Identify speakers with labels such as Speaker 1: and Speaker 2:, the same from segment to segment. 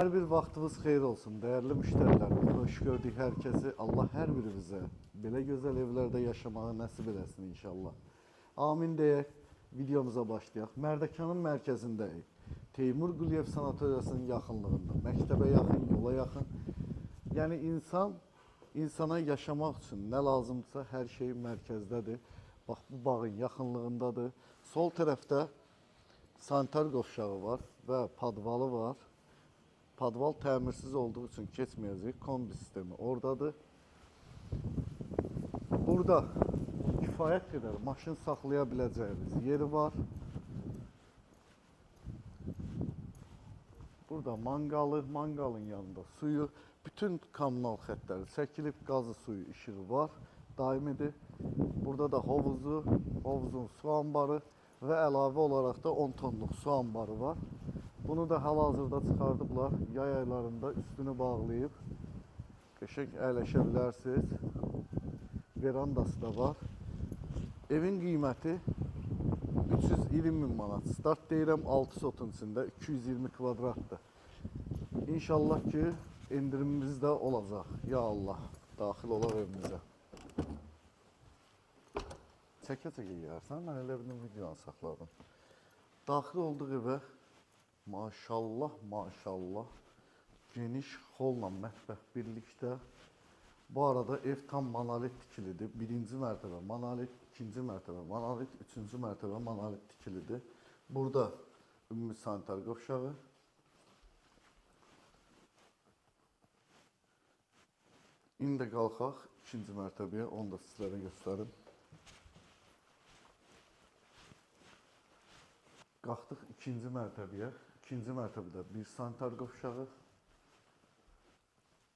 Speaker 1: Her bir vaxtınız xeyir olsun, değerli müşterilerimiz. Hoş gördük herkesi. Allah her birimizə belə gözəl evlərdə yaşamağı nəsib eləsin inşallah. Amin deyək, videomuza başlayaq. Mərdəkanın mərkəzindəyik. Teymur Quliyev sanatoriyasının yaxınlığında. Məktəbə yaxın, yola yaxın. Yəni insana yaşamaq üçün nə lazımdırsa hər şey mərkəzdədir. Bax, bu bağın yaxınlığındadır. Sol tərəfdə sanitar qovşağı var və padvalı var. Padval təmirsiz olduğu üçün keçməyəcək. Kombi sistemi oradadır. Burada kifayət qədər maşın saxlaya biləcəyiniz yeri var. Burada mangalın yanında suyu, bütün kommunal xətləri çəkilib, qazı suyu işığı var, daimidir. Burada da hovuzun su anbarı və əlavə olaraq da 10 tonluq su anbarı var. Bunu da hal-hazırda çıxardıblar. Yay aylarında üstünü bağlayıb qəşəng əyləşə bilərsiniz. Verandası da var. Evin qiyməti 320 min manat. Start deyirəm 6 sotun içində 220 kvadratdır. İnşallah ki endirimimiz də olacaq. Ya Allah, daxil olaq evimizə. Çəkə-çəkə yeyərsən, mən elə bir videonu saxladım. Daxil olduq evə. Maşallah, geniş xolla mətbəx birlikdə. Bu arada ev tam monolit tikilidir. Birinci mərtəbə monolit, ikinci mərtəbə monolit, üçüncü mərtəbə monolit tikilidir. Burada ümumi sanitar qovşağı. İndi qalxaq ikinci mərtəbəyə, onu da sizlərə göstərim. Qalxdıq ikinci mərtəbəyə. İkinci mərtəbədə bir sanitar qovşağı,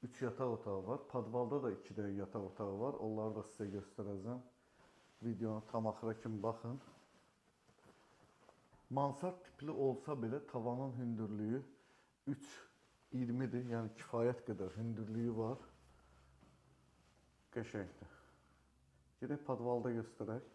Speaker 1: 3 yataq otağı var. Padvalda da 2 dənə yataq otağı var. Onları da sizə göstərəcəm. Videonu tam axıra kimi baxın. Mansard tipli olsa belə tavanın hündürlüyü 3.20-dir. Yəni kifayət qədər hündürlüyü var. Qəşəngdir. Gedək padvalda göstərək.